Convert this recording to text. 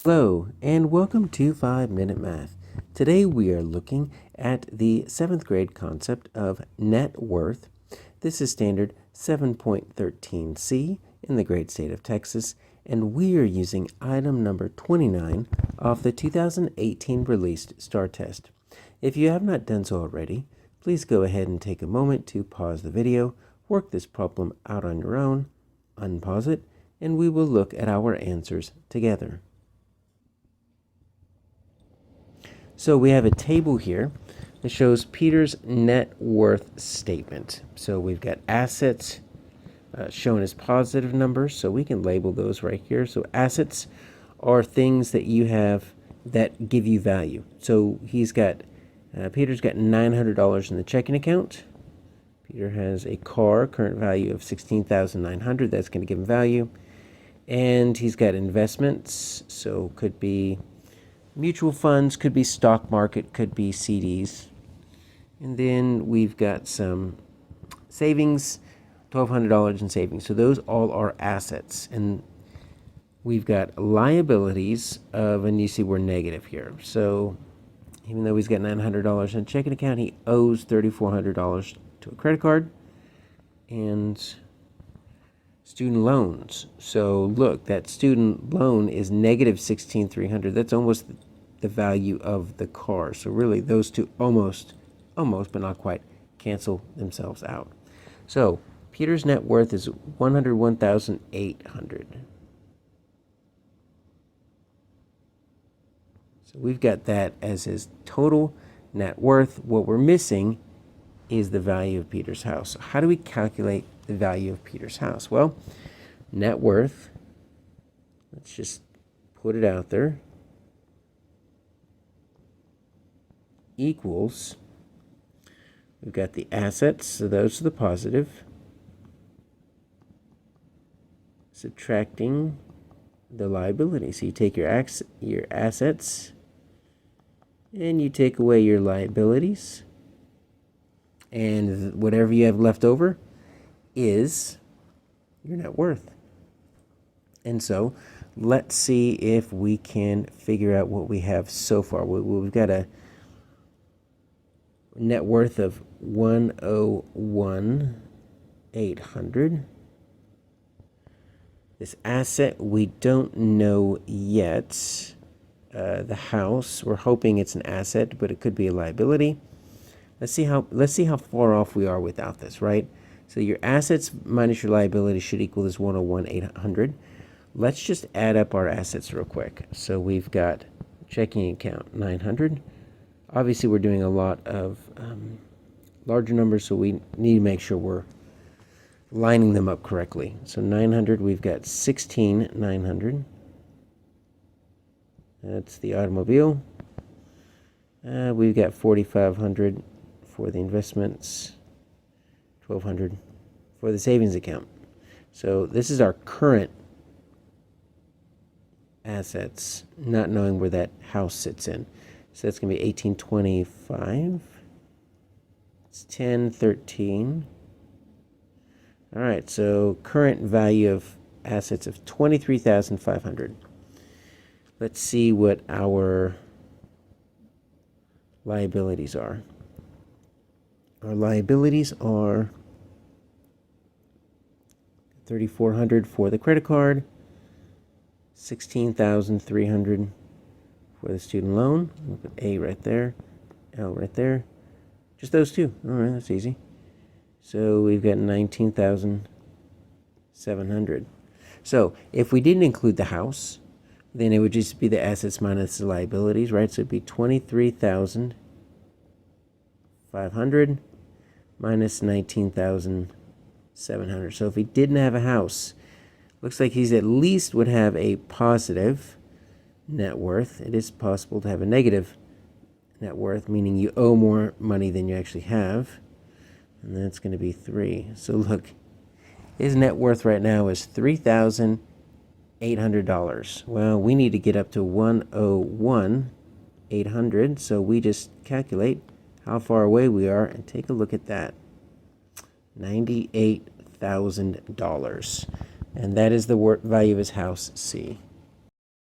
Hello, and welcome to 5-Minute Math. Today we are looking at the 7th grade concept of net worth. This is standard 7.13c in the great state of Texas, and we are using item number 29 of the 2018 released STAAR test. If you have not done so already, please go ahead and take a moment to pause the video, work this problem out on your own, unpause it, and we will look at our answers together. So we have a table here that shows Peter's net worth statement. So we've got assets shown as positive numbers, so we can label those right here. So assets are things that you have that give you value. So Peter's got $900 in the checking account. Peter has a car, current value of $16,900. That's going to give him value. And he's got investments, so could be mutual funds, could be stock market, could be CDs. And then we've got some savings, $1,200 in savings. So those all are assets. And we've got liabilities and you see we're negative here. So even though he's got $900 in a checking account, he owes $3,400 to a credit card. And student loans. So look, that student loan is negative $16,300. That's almost the value of the car. So really those two almost, but not quite, cancel themselves out. So Peter's net worth is $101,800. So we've got that as his total net worth. What we're missing is the value of Peter's house. So how do we calculate the value of Peter's house? Well, net worth, let's just put it out there, equals, we've got the assets, so those are the positive, subtracting the liability. So you take your assets and you take away your liabilities, and whatever you have left over is your net worth. And so let's see if we can figure out what we have so far. We've got a net worth of $101,800. This asset we don't know yet. The house, we're hoping it's an asset, but it could be a liability. Let's see how far off we are without this, right? So your assets minus your liability should equal this 101,800. Let's just add up our assets real quick. So we've got checking account 900. Obviously, we're doing a lot of larger numbers, so we need to make sure we're lining them up correctly. So 900, we've got 16,900. That's the automobile. We've got 4,500 for the investments, 1,200 for the savings account. So this is our current assets, not knowing where that house sits in. So that's going to be 1825. It's 1013. All right, so current value of assets of 23,500. Let's see what our liabilities are. Our liabilities are $3,400 for the credit card, $16,300 for the student loan. We'll put A right there, L right there. Just those two. All right, that's easy. So we've got $19,700. So if we didn't include the house, then it would just be the assets minus the liabilities, right? So it'd be 23,500 minus 19,700. So if he didn't have a house, looks like he's at least would have a positive net worth. It is possible to have a negative net worth, meaning you owe more money than you actually have. And that's going to be 3. So look, his net worth right now is $3,800. Well, we need to get up to 101,800. So we just calculate how far away we are and take a look at that. $98,000. And that is the value of his house, C.